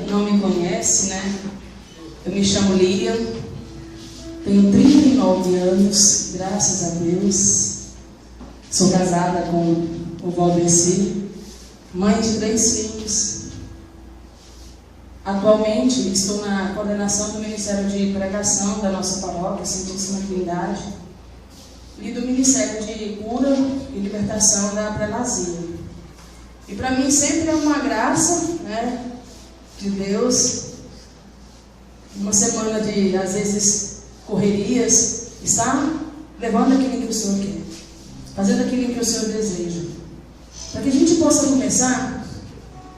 Não me conhece, né? Eu me chamo Lilian, tenho 39 anos, graças a Deus. Sou casada com o Valdeci, mãe de 3 filhos. Atualmente estou na coordenação do Ministério de Pregação da nossa paróquia, Santíssima Trindade, e do Ministério de Cura e Libertação da Prelazia. E para mim sempre é uma graça, né, de Deus, uma semana de, às vezes, correrias, estar levando aquilo que o Senhor quer, fazendo aquilo que o Senhor deseja. Para que a gente possa começar,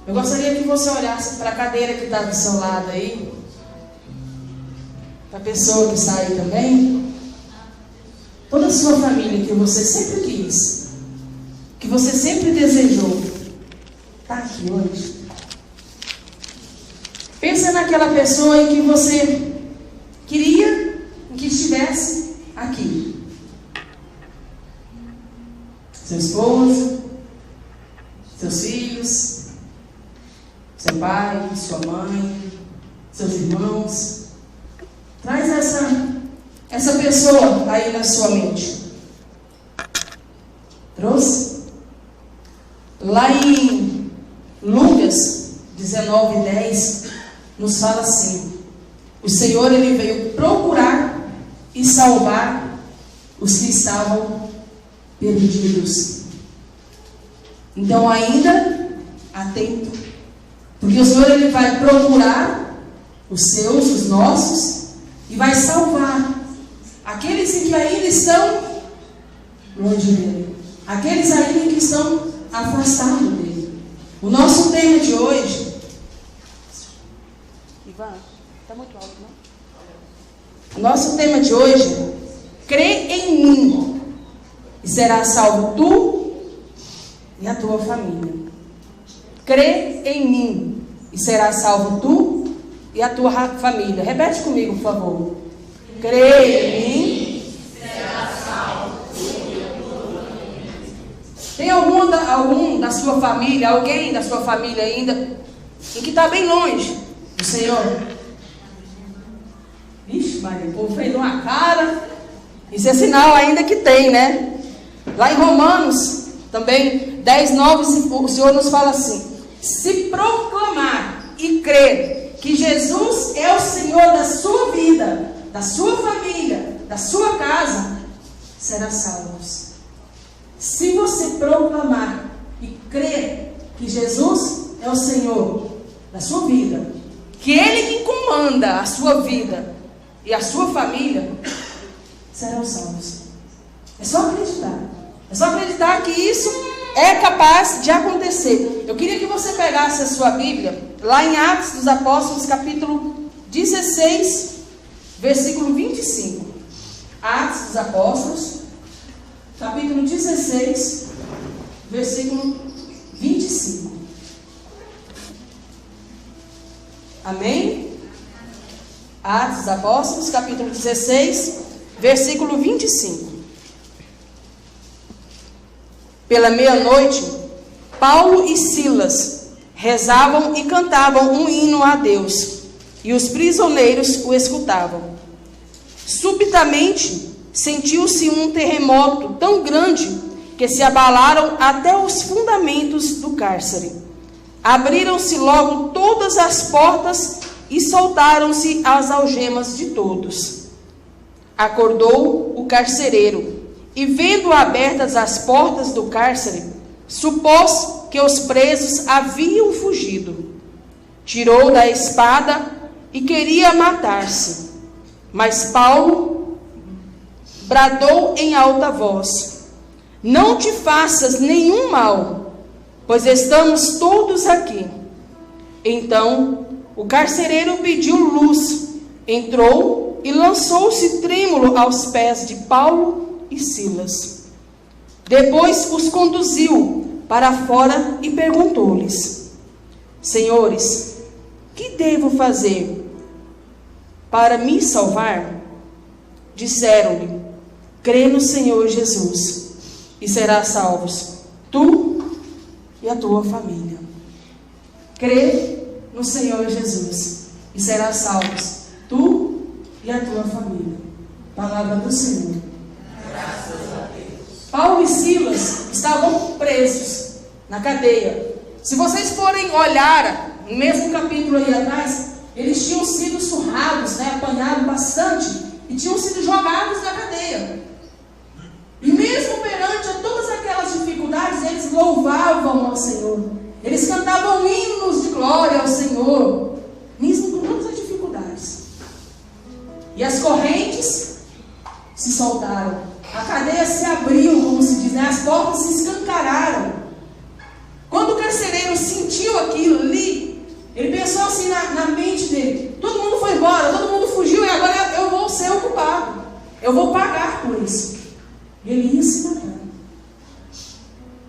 eu gostaria que você olhasse para a cadeira que está do seu lado aí, para a pessoa que está aí também, toda a sua família que você sempre quis, que você sempre desejou, está aqui hoje. Pensa naquela pessoa em que você queria que estivesse aqui. Seu esposo, seus filhos, seu pai, sua mãe, seus irmãos. Traz essa pessoa aí na sua mente. Trouxe? Lá em Lucas 19:10 nos fala assim: o Senhor, Ele veio procurar e salvar os que estavam perdidos. Então ainda há tempo, porque o Senhor, Ele vai procurar os seus, os nossos, e vai salvar aqueles que ainda estão longe dele, aqueles ainda que estão afastados dele. O nosso tema de hoje, Ivan, está muito alto, não? O nosso tema de hoje: crê em mim e será salvo tu e a tua família. Crê em mim e será salvo tu e a tua família. Repete comigo, por favor. Crê em mim e será salvo tu e a tua família. Tem algum da sua família, alguém da sua família ainda, em que está bem longe do Senhor? Vixe, Maria, o povo fez uma cara. Isso é sinal ainda que tem, né? Lá em Romanos, também 10:9, o Senhor nos fala assim: se proclamar e crer que Jesus é o Senhor da sua vida, da sua família, da sua casa, será salvos. Se você proclamar e crer que Jesus é o Senhor da sua vida, que Ele que comanda a sua vida e a sua família, serão salvos. É só acreditar. É só acreditar que isso é capaz de acontecer. Eu queria que você pegasse a sua Bíblia, lá em Atos dos Apóstolos, capítulo 16, versículo 25. Atos dos Apóstolos, capítulo 16, versículo 25. Amém? Atos dos Apóstolos, capítulo 16, versículo 25. Pela meia-noite, Paulo e Silas rezavam e cantavam um hino a Deus, e os prisioneiros o escutavam. Subitamente, sentiu-se um terremoto tão grande que se abalaram até os fundamentos do cárcere. Abriram-se logo todas as portas e soltaram-se as algemas de todos. Acordou o carcereiro e, vendo abertas as portas do cárcere, supôs que os presos haviam fugido. Tirou da espada e queria matar-se. Mas Paulo bradou em alta voz: não te faças nenhum mal, pois estamos todos aqui. Então o carcereiro pediu luz, entrou e lançou-se trêmulo aos pés de Paulo e Silas. Depois os conduziu para fora e perguntou-lhes: senhores, que devo fazer para me salvar? Disseram-lhe: crê no Senhor Jesus e serás salvos, tu e a tua família. Crê no Senhor Jesus e serás salvos, tu e a tua família. Palavra do Senhor. Graças a Deus. Paulo e Silas estavam presos na cadeia. Se vocês forem olhar no mesmo capítulo aí atrás, eles tinham sido surrados, apanhados bastante, e tinham sido jogados na cadeia. E mesmo perante a todas aquelas dificuldades, eles louvavam ao Senhor. Eles cantavam hinos de glória ao Senhor, mesmo com todas as dificuldades. E as correntes se soltaram, a cadeia se abriu, como se diz, as portas se escancararam. Quando o carcereiro sentiu aquilo ali, ele pensou assim na mente dele: todo mundo foi embora, todo mundo fugiu, e agora eu vou ser o culpado, eu vou pagar por isso. E ele ia se matar.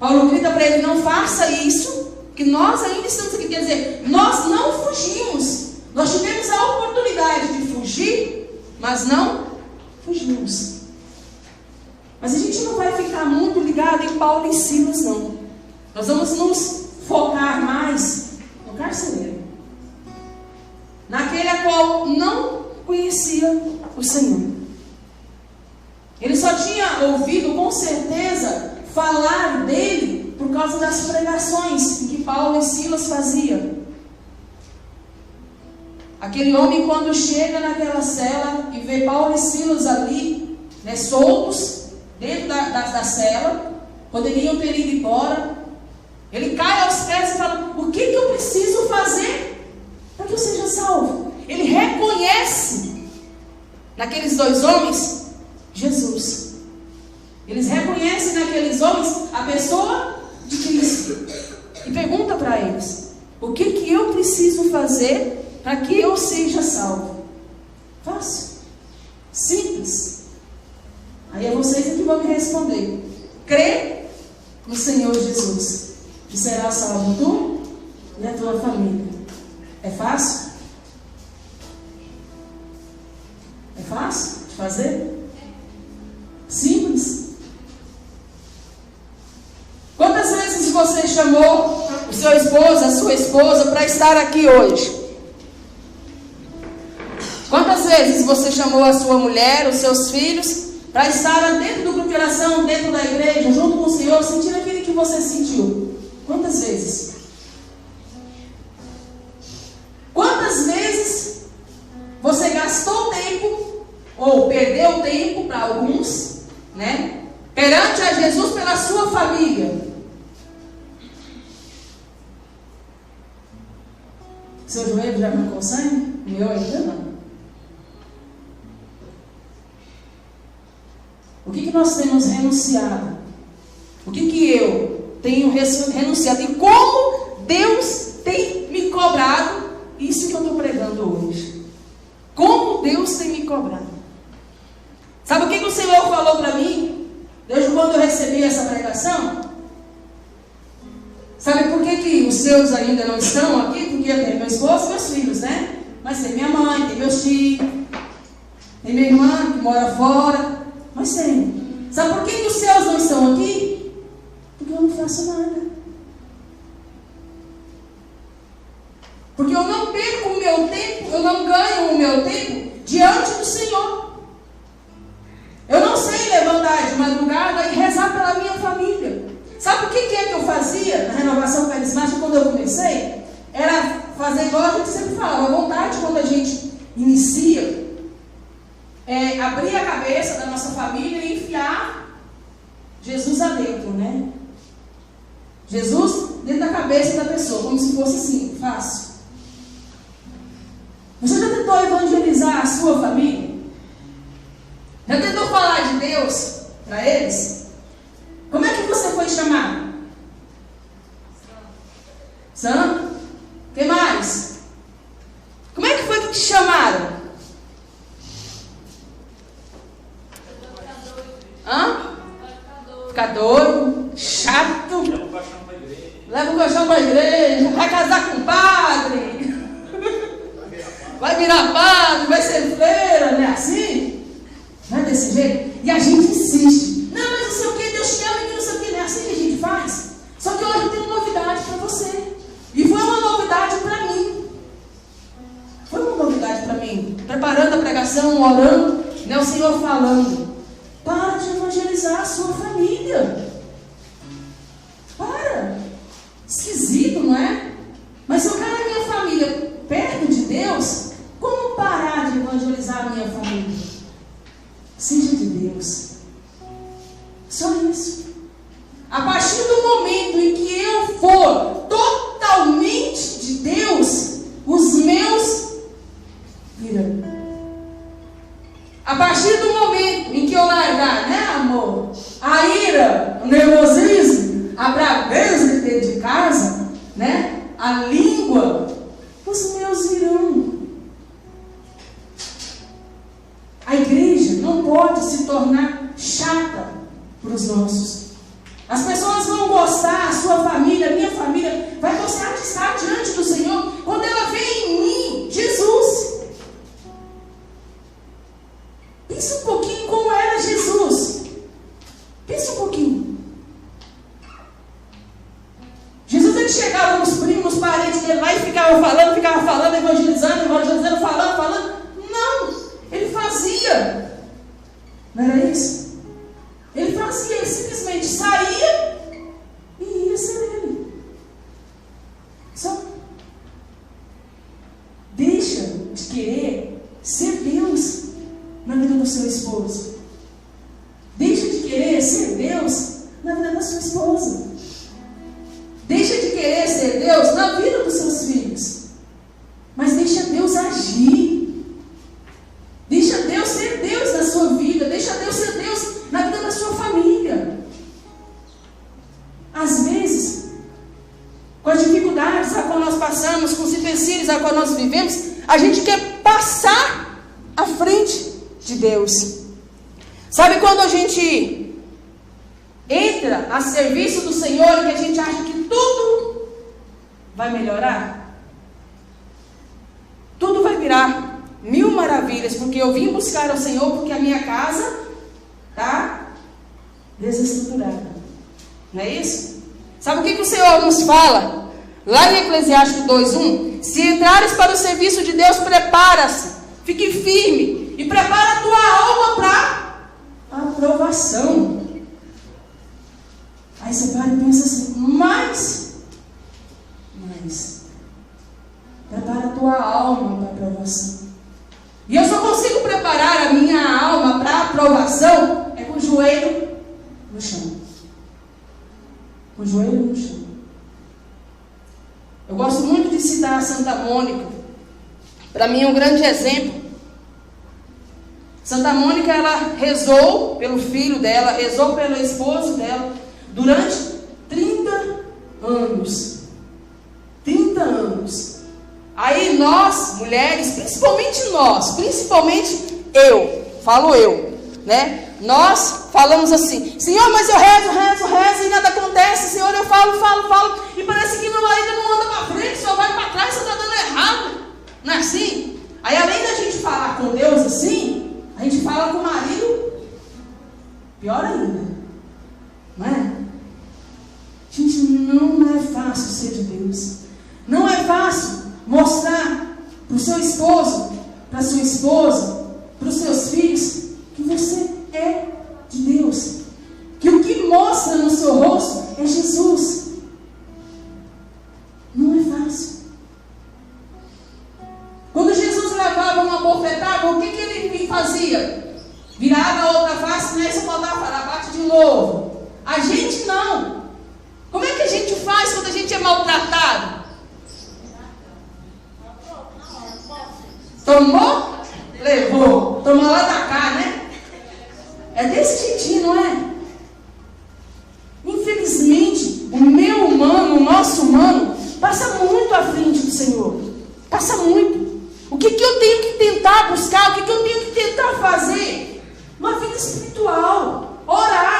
Paulo grita para ele: não faça isso, que nós ainda estamos aqui. Quer dizer, nós não fugimos, nós tivemos a oportunidade de fugir, mas não fugimos. Mas a gente não vai ficar muito ligado em Paulo e Silas, não. Nós vamos nos focar mais no carcereiro, naquele a qual não conhecia o Senhor. Ele só tinha ouvido, com certeza, falar dele por causa das pregações que Paulo e Silas faziam. Aquele homem, quando chega naquela cela e vê Paulo e Silas ali, soltos dentro da cela, poderiam ter ido embora, ele cai aos pés e fala: o que eu preciso fazer para que eu seja salvo? Ele reconhece naqueles dois homens Jesus. Eles reconhecem naqueles homens a pessoa de Cristo. E pergunta para eles: o que eu preciso fazer para que eu seja salvo? Fácil, simples. Aí é vocês que vão me responder: crê no Senhor Jesus e será salvo tu e a tua família. É fácil? É fácil de fazer? Simples. Quantas vezes você chamou o seu esposo, a sua esposa, para estar aqui hoje? Quantas vezes você chamou a sua mulher, os seus filhos, para estar dentro do grupo de oração, dentro da igreja, junto com o Senhor, sentindo aquilo que você sentiu? Quantas vezes? Quantas vezes você gastou tempo, ou perdeu tempo para alguns, perante a Jesus pela sua família? Seu joelho já arrancou sangue? O meu ainda não. O que nós temos renunciado? O que eu tenho renunciado? E como Deus tem me cobrado isso que eu estou pregando hoje? Como Deus tem me cobrado? Sabe o que o Senhor falou para mim, desde quando eu recebi essa pregação? Sabe por que os seus ainda não estão aqui? Porque eu tenho meu esposo e meus filhos, Mas tem minha mãe, tem meus tios, tem minha irmã que mora fora. Mas tem. Sabe por que os seus não estão aqui? Porque eu não faço nada. Porque eu não perco o meu tempo, eu não ganho o meu tempo diante do Senhor. Eu não sei levantar de madrugada e rezar pela minha família. Sabe o que é que eu fazia na renovação carismática quando eu comecei? Era fazer igual a gente sempre falava, a vontade quando a gente inicia. Abrir a cabeça da nossa família e enfiar Jesus adentro, Jesus dentro da cabeça da pessoa, como se fosse assim, fácil. Você já tentou evangelizar a sua família? Já tentou falar de Deus para eles? Como é que você foi chamado? Santo? O que mais? Como é que foi que te chamaram? Ficar doido, chato. Leva o colchão para a igreja. Vai casar com o padre. Vai virar padre, vai ser freira, não é assim? Não é desse jeito? E a gente insiste. Não, mas não sei o que, Deus te ama e que não sei o que. Não é assim que a gente faz? Só que hoje eu tenho uma novidade para você. E foi uma novidade para mim. oração, orando, né? O Senhor falando: para de evangelizar a sua família. Para. Esquisito, não é? Mas se eu quero a minha família perto de Deus, como parar de evangelizar a minha família? Seja de Deus. Só isso. A partir do momento em que eu for totalmente de Deus, os meus virão. A partir do momento em que eu largar, né, amor, a ira, o nervosismo, a braveza de dentro de casa, né, a língua, os meus virão. A igreja não pode se tornar chata para os nossos. As pessoas vão gostar, a sua família, a minha família, vai gostar de estar diante do Senhor quando ela vê em mim Jesus. Pensa um pouquinho como era Jesus. Pensa um pouquinho. Jesus, ele chegava nos primos, parentes dele lá e ficava falando, evangelizando, falando. Não, ele fazia. Não era isso? Ele fazia, ele simplesmente saía e ia ser ele. Só deixa de querer ser Deus na vida do seu esposo. Deixa de querer ser Deus na vida da sua esposa. Deixa de querer ser Deus na vida dos seus filhos. Mas deixa Deus agir. Deixa Deus ser Deus na sua vida. Deixa Deus ser Deus na vida da sua família. Às vezes, com as dificuldades a qual nós passamos, com os empecilhos a qual nós vivemos, a gente quer passar à frente de Deus. Sabe quando a gente entra a serviço do Senhor e que a gente acha que tudo vai melhorar? Tudo vai virar mil maravilhas, porque eu vim buscar ao Senhor, porque a minha casa está desestruturada. Não é isso? Sabe o que o Senhor nos fala? Lá em Eclesiastes 2:1: se entrares para o serviço de Deus, prepara-se, fique firme e prepara a tua alma para a aprovação. Aí você para e pensa assim: mas prepara a tua alma para a aprovação. E eu só consigo preparar a minha alma para a aprovação com o joelho no chão. Com o joelho no chão. Eu gosto muito de citar a Santa Mônica. Para mim é um grande exemplo. Santa Mônica, ela rezou pelo filho dela, rezou pelo esposo dela durante 30 anos. 30 anos. Aí nós, mulheres, principalmente eu, né? Nós falamos assim: Senhor, mas eu rezo e nada acontece. Senhor, eu falo, e parece que meu marido não anda para frente, só vai para trás, só está dando errado. Não é assim? Aí além da gente falar com Deus assim, a gente fala com o marido pior ainda. Não é? Gente, não é fácil ser de Deus. Não é fácil mostrar para o seu esposo, para a sua esposa, para os seus filhos, que você é de Deus. Que o que mostra no seu rosto é Jesus. Não é fácil. Quando Jesus levava uma bofetada, o que ele fazia? Virava a outra face, né? E só faltava falar: bate de novo. A gente não. Como é que a gente faz quando a gente é maltratado? Tomou? Levou. Tomou lá da cá, né? É desse jeitinho, não é? Infelizmente, o meu humano, o nosso humano, passa muito à frente do Senhor. Passa muito. O que eu tenho que tentar buscar? O que eu tenho que tentar fazer? Uma vida espiritual. Orar.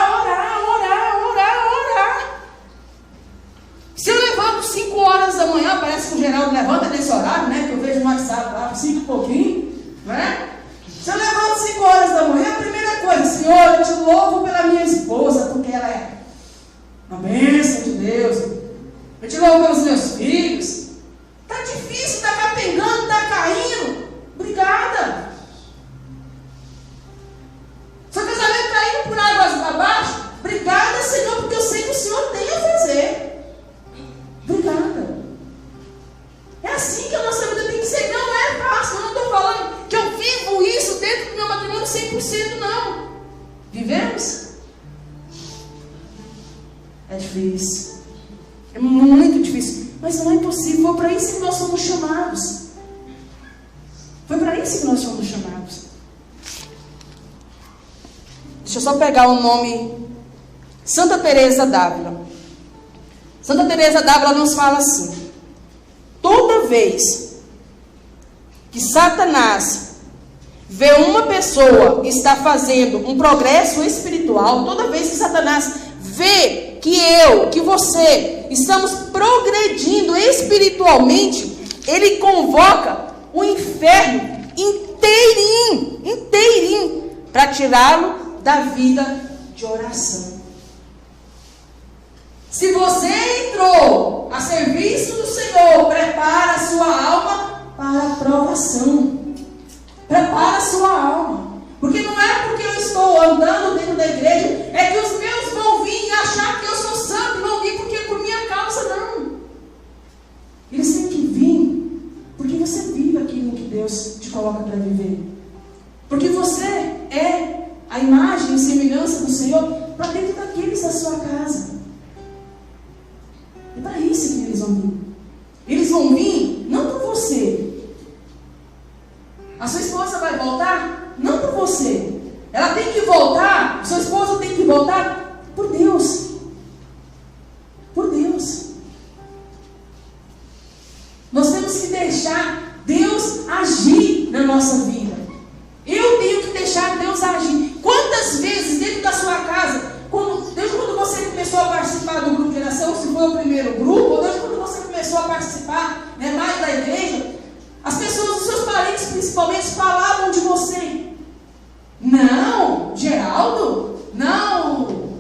Se eu levanto 5 horas da manhã, parece que o Geraldo levanta nesse horário, né? Que eu vejo no WhatsApp lá, 5 e pouquinho, né? Se eu levanto 5 horas da manhã, a primeira coisa: Senhor, eu te louvo pela minha esposa, porque ela é uma bênção de Deus. Eu te louvo pelos meus filhos. Tá difícil, tá capengando, tá caindo. Obrigada. 100% não. Vivemos? É difícil. É muito difícil. Mas não é impossível. Foi para isso que nós fomos chamados. Foi para isso que nós fomos chamados. Deixa eu só pegar o nome. Santa Teresa d'Ávila. Santa Teresa d'Ávila nos fala assim: toda vez que Satanás vê uma pessoa está fazendo um progresso espiritual, toda vez que Satanás vê que eu, que você, estamos progredindo espiritualmente, ele convoca o inferno inteirinho, para tirá-lo da vida de oração. Se você entrou a serviço do Senhor, prepara a sua alma para a provação. Prepara a sua alma. Porque não é porque eu estou andando dentro da igreja, é que os meus vão vir e achar que eu sou santo, e vão vir porque por minha causa, não. Eles têm que vir porque você vive aquilo que Deus te coloca para viver. Porque você é a imagem e semelhança do Senhor para dentro daqueles da sua casa. É para isso que eles vão vir. Eles vão vir não por você. A sua esposa vai voltar não por você. Ela tem que voltar, sua esposa tem que voltar por Deus. Por Deus. Nós temos que deixar Deus agir na nossa vida. Eu tenho que deixar Deus agir. Quantas vezes dentro da sua casa, desde quando você começou a participar do grupo de oração, se foi o primeiro grupo, ou desde quando você começou a participar, mais da igreja, as pessoas, os seus parentes principalmente, falavam de você. Não, Geraldo, não,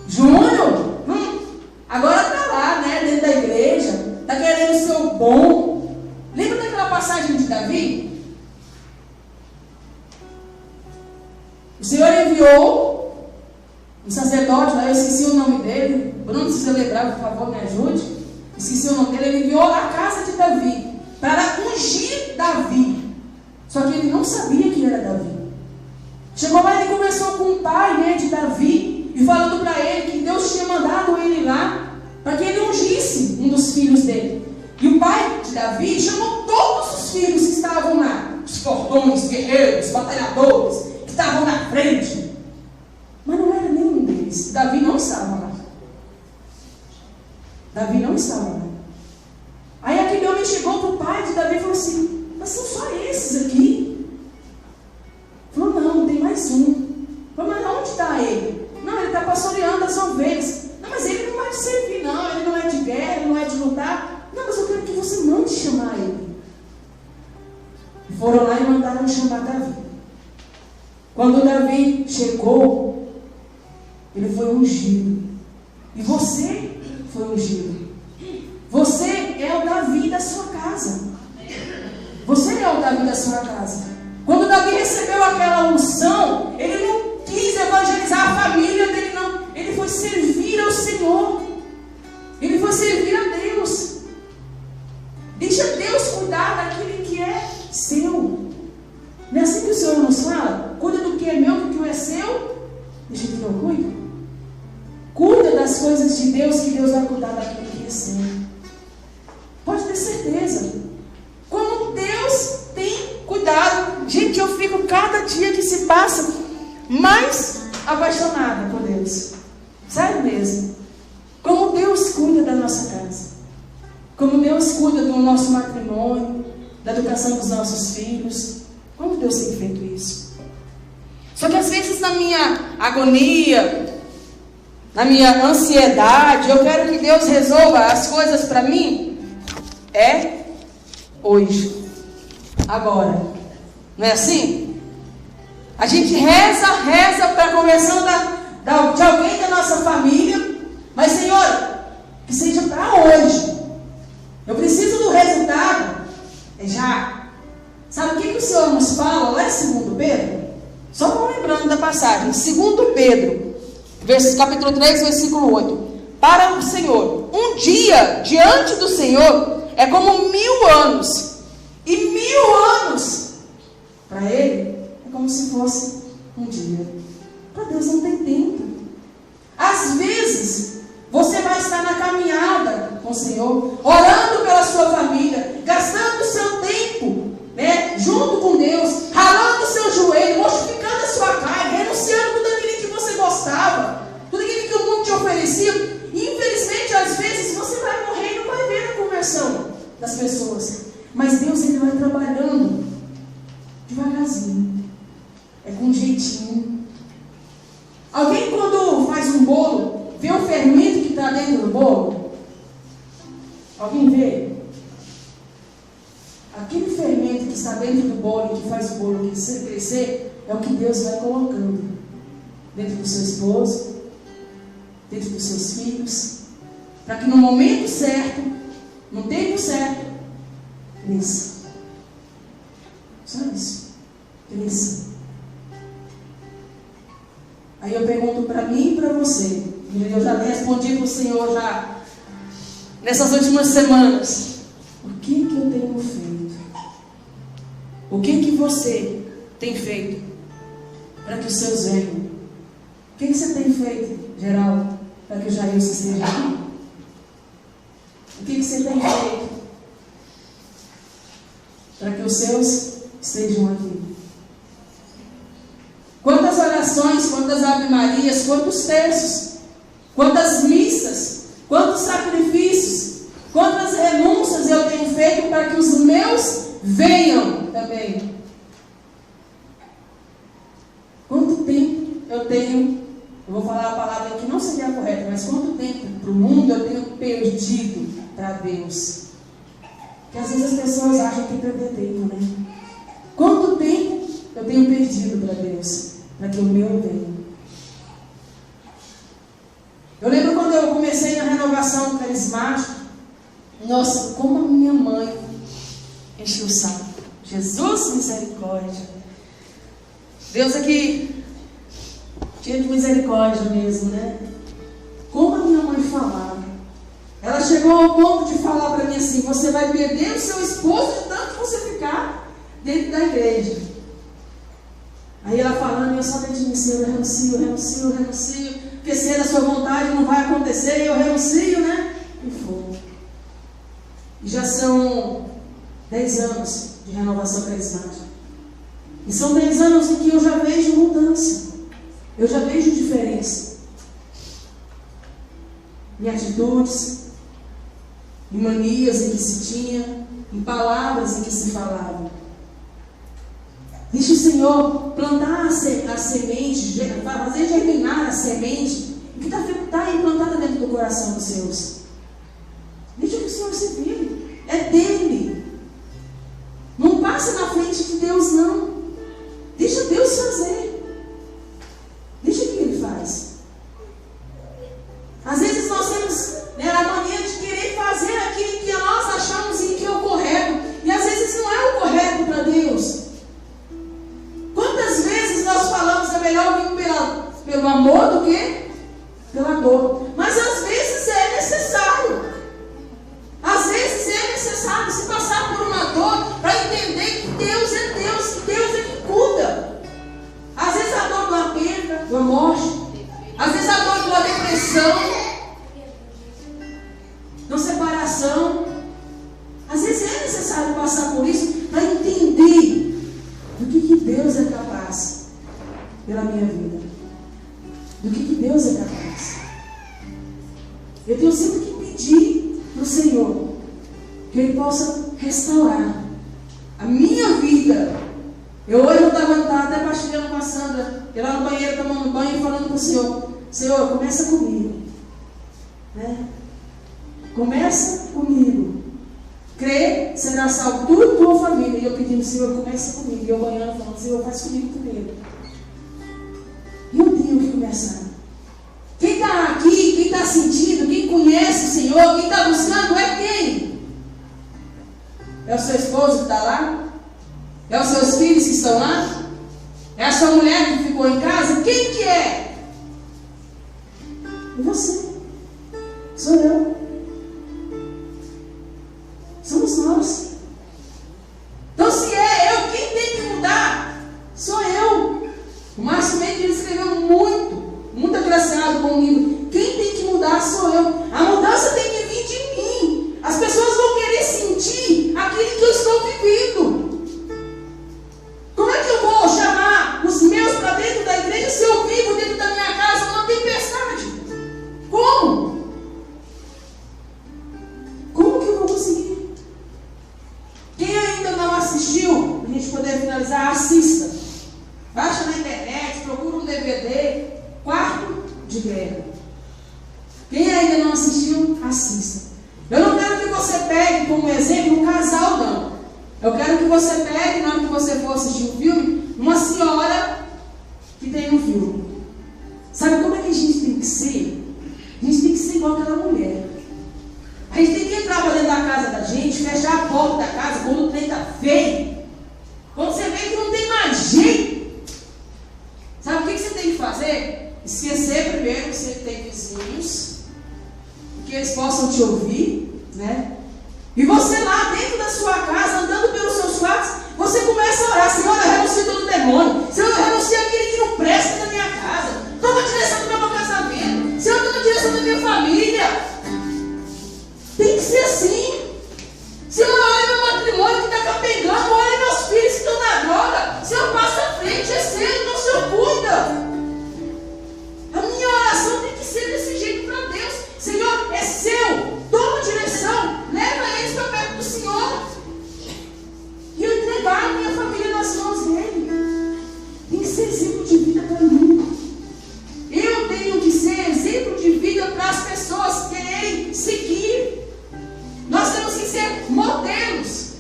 Júnior, agora está lá, dentro da igreja, está querendo ser o bom. Lembra daquela passagem de Davi? O Senhor enviou um sacerdote, eu esqueci o nome dele, Bruno, se você lembrar, por favor, me ajude. Esqueci o nome dele. Ele enviou a casa de Davi para ungir Davi. Só que ele não sabia que era Davi. Chegou lá e ele conversou com o pai de Davi, e falando para ele que Deus tinha mandado ele lá para que ele ungisse um dos filhos dele. E o pai de Davi chamou todos os filhos que estavam lá, os fortões, guerreiros, batalhadores, que estavam na frente. Mas não era nenhum deles. Davi não estava lá. Davi não estava lá. Aí aquele homem chegou para o pai de Davi e falou assim: mas são só esses aqui? Falou: não, tem mais um. Falou: mas onde está ele? Não, ele está pastoreando as ovelhas. Não, mas ele não vai te servir, não. Ele não é de guerra, ele não é de lutar. Não, mas eu quero que você mande chamar ele. E foram lá e mandaram chamar Davi. Quando Davi chegou, ele foi ungido. E você foi ungido. Você é o Davi da sua casa. Você é o Davi da sua casa. Quando Davi recebeu aquela unção, ele não quis evangelizar a família dele, não. Ele foi servir ao Senhor. Ele foi servir a Deus. Deixa Deus cuidar daquilo que é seu. Não é assim que o Senhor nos fala? Cuida do que é meu, do que é seu. Deixa que eu cuido. Cuida das coisas de Deus, que Deus vai cuidar daquilo que é seu. Pode ter certeza. Como Deus tem cuidado. Gente, eu fico cada dia que se passa mais apaixonada por Deus. Sério mesmo. Como Deus cuida da nossa casa. Como Deus cuida do nosso matrimônio, da educação dos nossos filhos. Como Deus tem feito isso. Só que às vezes na minha agonia, na minha ansiedade, eu quero que Deus resolva as coisas para mim. Hoje. Agora. Não é assim? A gente reza para a conversão de alguém da nossa família. Mas, Senhor, que seja para hoje. Eu preciso do resultado. Já. Sabe o que o Senhor nos fala lá em 2 Pedro? Só vão lembrando da passagem. 2 Pedro, capítulo 3, versículo 8. Para o Senhor, um dia diante do Senhor é como 1000 anos. E 1000 anos para Ele é como como se fosse um dia. Para Deus não tem tempo. Às vezes, você vai estar na caminhada com o Senhor, orando pela sua família, gastando o seu tempo, né, junto com Deus, ralando o seu joelho, mortificando a sua carne, renunciando tudo aquilo que você gostava, tudo aquilo que o mundo te oferecia. E infelizmente, às vezes, você vai morrer e não vai ver a conversão das pessoas. Mas Deus, Ele vai trabalhando devagarzinho, é com um jeitinho. Alguém, quando faz um bolo, vê o fermento que está dentro do bolo? Alguém vê? Aquele fermento que está dentro do bolo, que faz o bolo crescer, é o que Deus vai colocando dentro do seu esposo, dentro dos seus filhos, para que no momento certo, no tempo certo, cresça. Só isso. Cresça. Aí eu pergunto para mim e para você. Eu já respondi para o Senhor já nessas últimas semanas. O que eu tenho feito? O que você tem feito para que os seus venham? O que você tem feito, Geraldo, para que o Jair esteja aqui? O que você tem feito para que os seus estejam aqui? Quantas orações, quantas ave-marias, quantos terços, quantas missas, quantos sacrifícios, quantas renúncias eu tenho feito para que os meus venham também? Quanto tempo eu tenho, eu vou falar a palavra que não seria correta, mas quanto tempo para o mundo eu tenho perdido para Deus? Porque às vezes as pessoas acham que perder tempo, né? Quanto tempo eu tenho perdido para Deus, para que o meu venha? Eu lembro quando eu comecei na renovação carismática, nossa, como a minha mãe encheu o saco. Jesus, misericórdia. Deus aqui tinha de misericórdia mesmo, né? Como a minha mãe falava. Ela chegou ao ponto de falar para mim assim: você vai perder o seu esposo de tanto você ficar dentro da igreja. Aí ela falando, e eu só pedindo: Senhor, eu renuncio, porque se é da sua vontade não vai acontecer, e eu renuncio, né? E foi. E já são 10 anos de renovação carismática. E são 10 anos em que eu já vejo mudança, eu já vejo diferença em atitudes, em manias em que se tinha, em palavras em que se falava. Deixa o Senhor plantar a semente, fazer germinar a semente que está implantada dentro do coração dos seus. Deixa que o Senhor se vire. É dele. Não passa na frente de Deus, não. Deixa Deus fazer. Deixa o que Ele faz. Às vezes nós temos a mania de querer fazer aquilo que nós achamos que é o correto. E às vezes não é o correto para Deus. Quantas vezes nós falamos é melhor vir pelo amor do que pela dor? Mas às vezes é necessário. Às vezes é necessário se passar por uma dor para entender que Deus é Deus, que Deus é que cuida. Às vezes a dor de uma perda, de uma morte, às vezes a dor de uma depressão, de uma separação. Às vezes é necessário passar por isso para entender do que Deus é capaz pela minha vida. Do que Deus é capaz. Eu tenho sempre que pedir para o Senhor que Ele possa restaurar a minha vida. Hoje eu estava até partilhando com a Sandra, eu lá no banheiro tomando banho e falando para o Senhor: Senhor, começa comigo, né? Começa comigo. Crer, será salvo tu e tua família. E eu pedindo: Senhor, começa comigo. E eu banhando falando: Senhor, faz comigo primeiro. E eu tenho que começar. Quem está aqui, quem está sentindo, quem conhece o Senhor, quem está buscando é quem? É o seu esposo que está lá? É os seus filhos que estão lá? É a sua mulher que ficou em casa? Quem que é? É você. Sou eu. Somos nós. Então se é eu, quem tem que mudar? Sou eu. assistiu, para a gente poder finalizar, assista. Baixa na internet, procura um DVD, Quarto de Guerra. Quem ainda não assistiu, assista. Eu não quero que você pegue como exemplo um casal, não. Eu quero que você pegue, na hora que você for assistir um filme, uma senhora que tem um filme. Sabe como é que a gente tem que ser? A gente tem que ser igual aquela mulher. A gente tem que entrar para dentro da casa da gente, fechar a porta da casa quando o trem está feio. Quando você vê que não tem mais jeito. Sabe o que você tem que fazer? Esquecer primeiro que você tem vizinhos, que eles possam te ouvir, né? E você lá dentro da sua casa, andando pelos seus quartos, você começa a orar: Senhor, eu renuncio todo demônio. Senhor, eu renuncio aquele que não presta na minha casa. Toma a direção do meu casamento. Senhor, toma a direção da minha família. Tem que ser assim. Senhor, olha meu matrimônio que está capengando. Olha meus filhos que estão na droga. Senhor, passa à frente, é cedo, então o Senhor cuida. A minha oração tem que ser desse jeito para Deus. Senhor, é seu. Toma direção. Leva eles para perto do Senhor. E eu entregar a minha família nas mãos dele. Tem que ser exemplo de vida para mim. Eu tenho que ser exemplo de vida para as pessoas quererem seguir. Nós temos que ser modelos.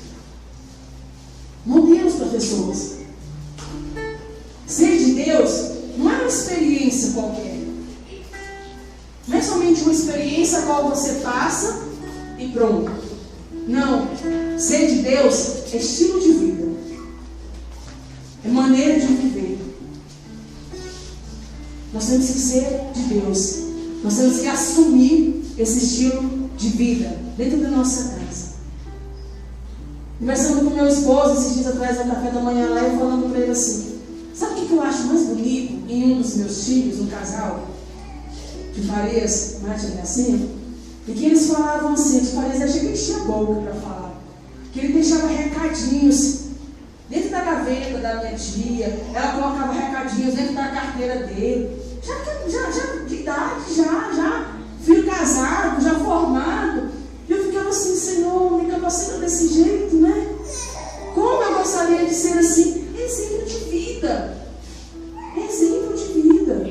Modelos para pessoas. Ser de Deus não é uma experiência qualquer. Não é somente uma experiência a qual você passa e pronto. Não. Ser de Deus é estilo de vida. É maneira de viver. Nós temos que ser de Deus. Nós temos que assumir esse estilo de vida dentro da nossa casa. Conversando com meu esposo esses dias atrás no café da manhã lá, e falando para ele assim: sabe o que eu acho mais bonito em um dos meus filhos, um casal de Farias, Márcia e Gracinha? E que eles falavam assim, de Farias, achei que ele tinha boca para falar, que ele deixava recadinhos dentro da gaveta da minha tia, ela colocava recadinhos dentro da carteira dele, já de idade, já filho casado, já formado. E eu ficava assim: Senhor, me capacita desse jeito, né? Como eu gostaria de ser assim, exemplo de vida. Exemplo de vida.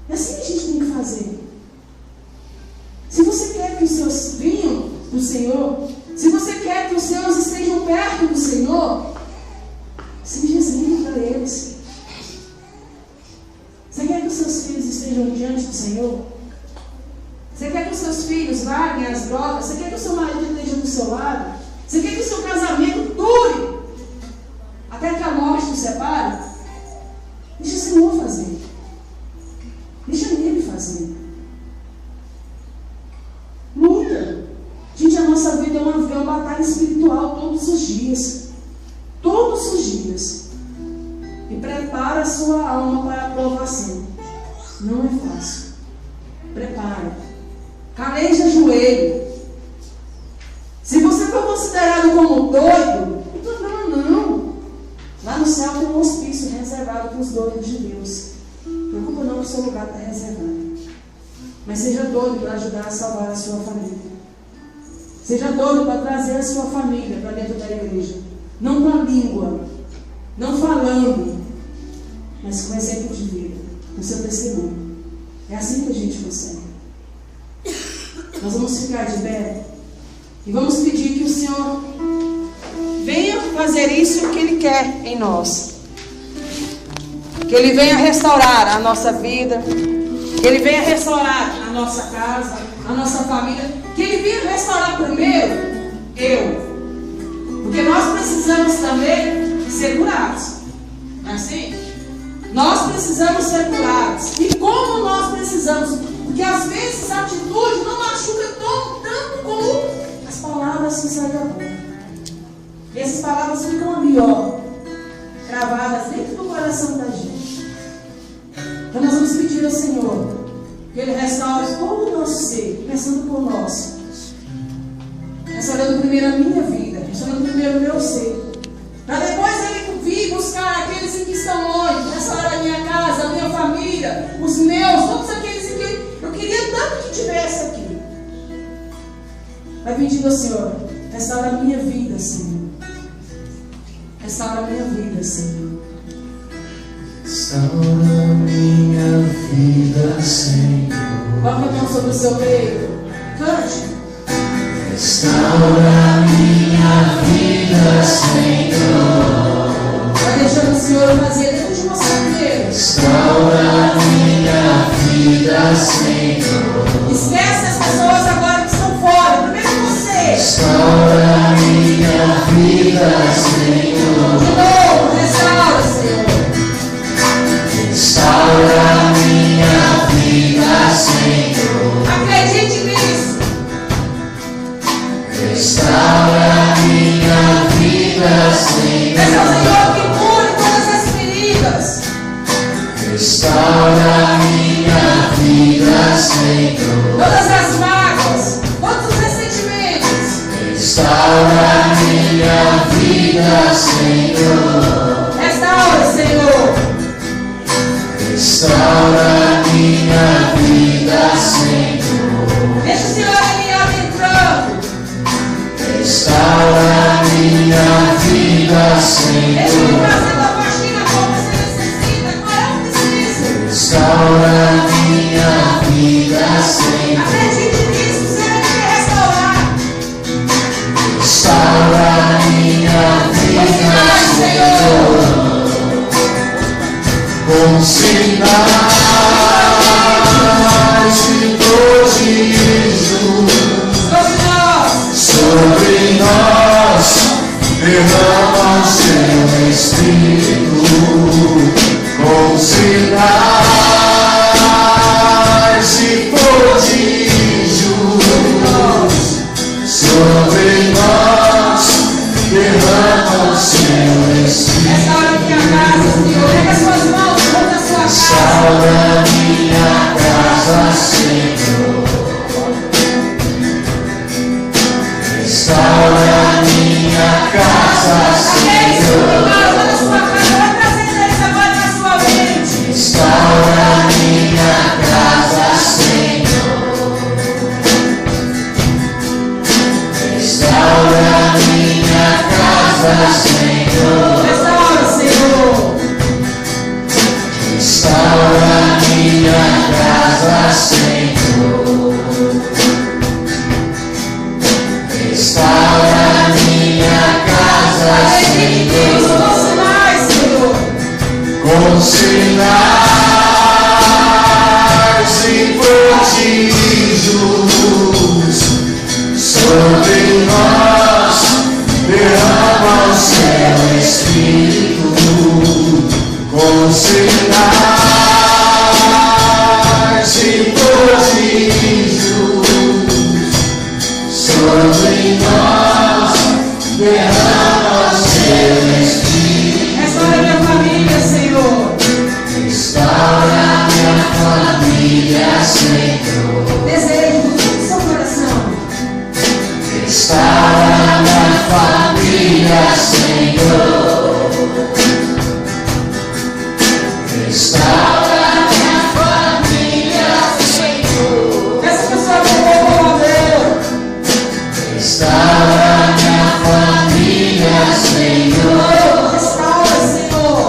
É assim que a gente tem que fazer. Se você quer que os seus venham do Senhor, se você quer que os seus estejam perto do Senhor, seja exemplo para eles. Você quer que os seus filhos estejam diante do Senhor? Você quer que os seus filhos larguem as drogas? Você quer que o seu marido esteja do seu lado? Você quer que o seu casamento dure até que a morte os separe? Deixa o Senhor fazer. Deixa Ele fazer. Luta. Gente, a nossa vida é uma batalha espiritual todos os dias. Todos os dias. E prepara a sua alma para a aprovação. Não é fácil. Prepara. Caleja joelho. Se você for considerado como doido, não tem problema não. Lá no céu tem um hospício reservado para os doidos de Deus. Preocupa não, que o seu lugar está reservado. Mas seja doido para ajudar a salvar a sua família. Seja doido para trazer a sua família para dentro da igreja. Não com a língua, não falando, mas com exemplo de vida, com seu testemunho. É assim que a gente consegue. Nós vamos ficar de pé e vamos pedir que o Senhor venha fazer isso que Ele quer em nós. Que Ele venha restaurar a nossa vida, que Ele venha restaurar a nossa casa, a nossa família, que Ele venha restaurar primeiro eu. Porque nós precisamos também ser curados. Não é assim? Nós precisamos ser curados. E como nós precisamos? Porque às vezes a atitude não machuca tanto como as palavras que saem da boca. E essas palavras ficam ali, ó, gravadas dentro do coração da gente. Então nós vamos pedir ao Senhor que Ele restaure todo o nosso ser, começando por nós. Restaurando primeiro a minha vida, restaurando primeiro o meu ser. Para depois Ele vir buscar aqueles que estão longe, restaurar a minha casa, a minha família, os meus, todos aqueles que eu queria tanto que tivesse aqui. Vai pedindo ao Senhor, restaura a minha vida, Senhor. Senhor. Restaura minha vida, Senhor. Coloque a mão sobre o seu peito. Cante. Restaura minha vida, Senhor. Vai deixando o Senhor fazer dentro de você primeiro. Restaura minha vida, Senhor. Esquece as pessoas agora que estão fora. Primeiro você. Restaura minha vida, Senhor. De novo, restaura, Senhor. Restaura minha vida, Senhor. Acredite nisso. Restaura minha vida, Senhor. Esse é o Senhor que cura todas as feridas. Restaura minha vida, Senhor. Todas as mágoas. Todos os ressentimentos. Restaura minha vida, Senhor. Restaura, Senhor. Restaura minha vida, Senhor. Deixa o Senhor ali adentrando. Restaura minha vida, Deixa Ele Senhor. fazendo a faxina como você necessita. Qual é o preciso? Restaura minha vida, Senhor. Acredite nisso, o Senhor quer restaurar. Restaura minha vida, Senhor. Com sinais e prodígios sobre nós, derrama o seu Espírito. Com sinais e prodígios sobre nós, derrama o seu Espírito. Restaura minha casa, Senhor. Pega as suas mãos, volta a sua casa. Restaura minha casa, Senhor. Restaura minha casa, Aqueles que Senhor. ficaram lá na sua casa, vai trazendo eles agora na sua mente. Restaura minha casa, Senhor. Restaura minha casa, Senhor. Restaura, Senhor. Restaura minha casa, Senhor. Restaura minha casa, Acredite nisso, Senhor. com sinais, Senhor. Com sinais e prodígios sobre nós, derrama o seu Espírito. Com sinais e prodígios sobre nós, derrama o seu Espírito. Restaura minha família, Senhor. Restaura minha família, Senhor. Desejo do fundo do seu coração. Restaura minha família, Senhor. Restaura minha família, Senhor. Essa pessoa roubou o amor. Restaura minha família, Senhor. Restaura, Senhor.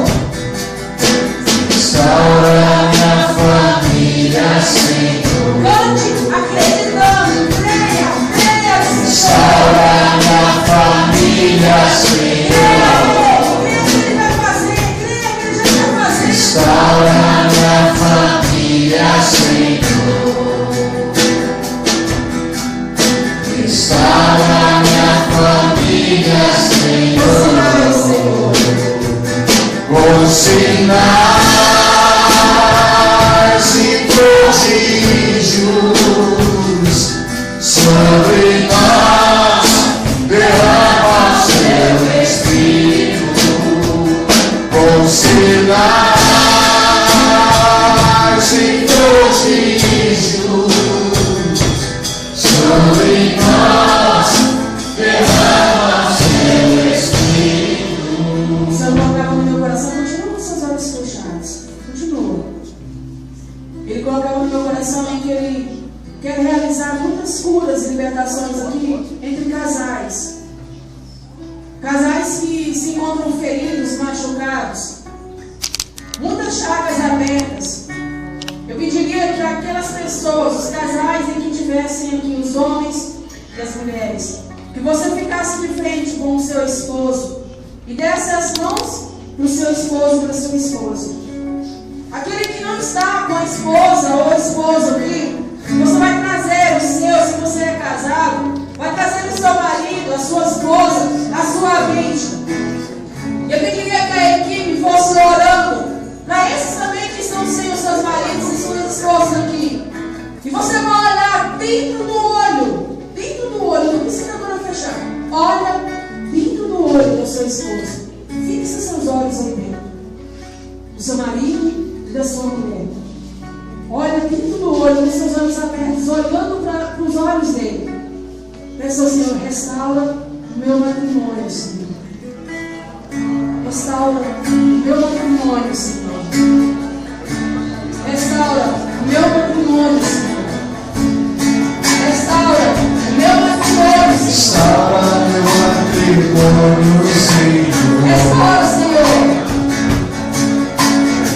Restaura minha família, Senhor. Cante acreditando. Creia, creia nesse Restaura minha família, Senhor. Creia que Ele vai fazer. Creia que Ele já está fazendo. Restaura minha família, Senhor. Restaura minha família, Senhor. Com sinais e prodígios sobre nós, derrama o seu Espírito. Com sinais e prodígios sobre nós, derrama o seu Espírito. O Senhor colocava no meu coração, continua com seus olhos fechados. Continua. Ele colocava no meu coração em que Ele quer realizar muitas curas e libertações aqui entre casais. Casais que que se encontram feridos, machucados, muitas chagas abertas. Eu pediria que aquelas pessoas, os casais em que tivessem aqui, os homens e as mulheres, que você ficasse de frente com o seu esposo e desse as mãos para o seu esposo, para a sua esposa. Aquele que não está com a esposa ou esposo aqui, você vai trazer o seu, se você é casado, vai trazer o seu marido, a sua esposa, a sua vítima. Eu pediria que a equipe fosse orando para esses também que estão sem os seus maridos e suas esposas aqui. E você vai olhar dentro do olho, não precisa agora fechar. Olha dentro do olho do seu esposo. Fixe seus olhos aí dentro. Do seu marido e da sua mulher. Olha dentro do olho, com seus olhos abertos, olhando para os olhos dele. Peça ao Senhor, restaura o meu matrimônio, Senhor. Restaura o meu matrimônio, Senhor. Restaura o meu matrimônio, Senhor. Restaura o meu matrimônio, Senhor. Restaura meu matrimônio, Senhor. Restaura, Senhor.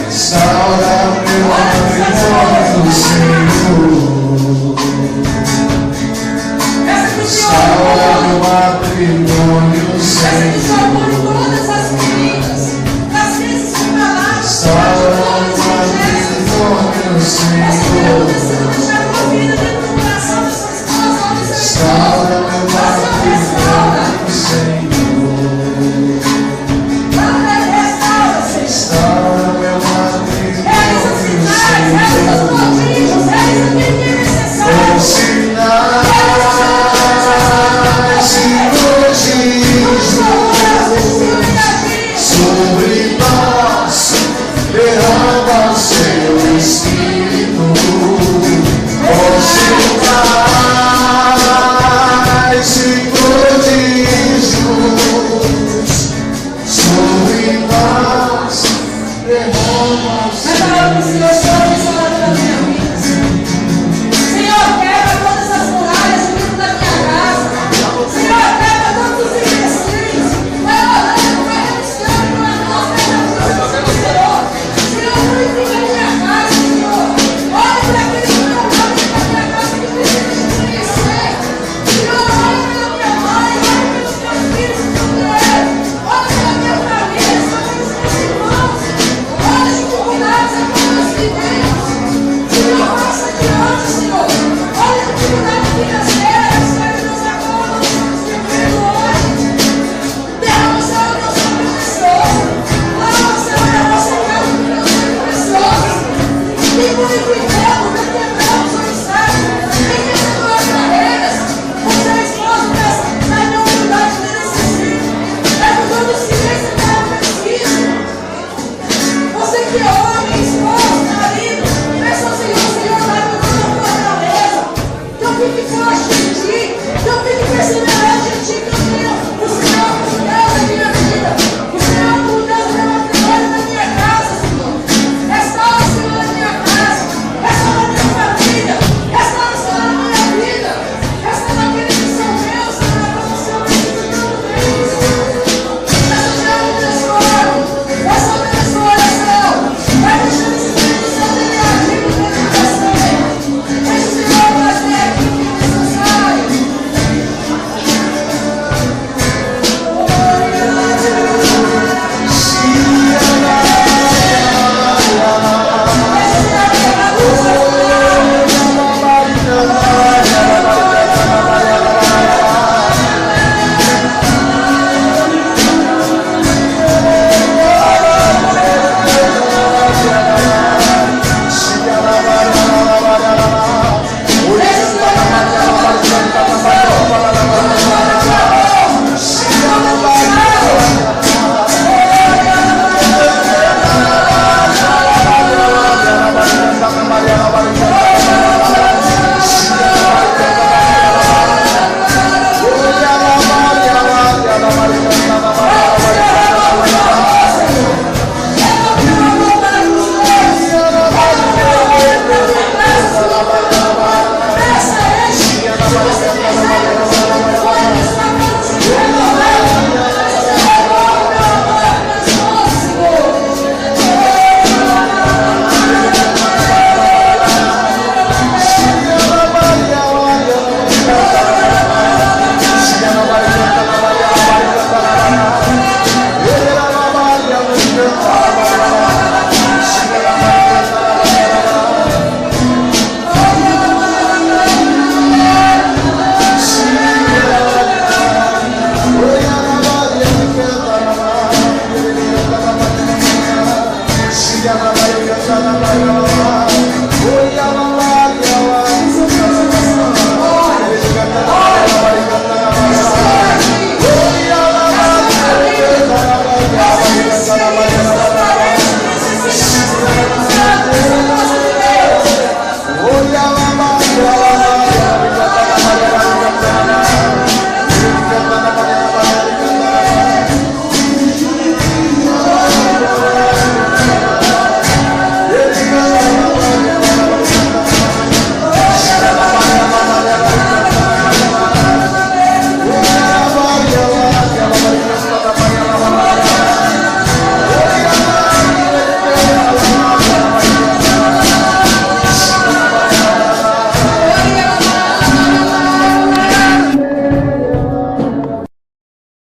Restaura meu matrimônio, Senhor. Restaura meu matrimônio, Senhor.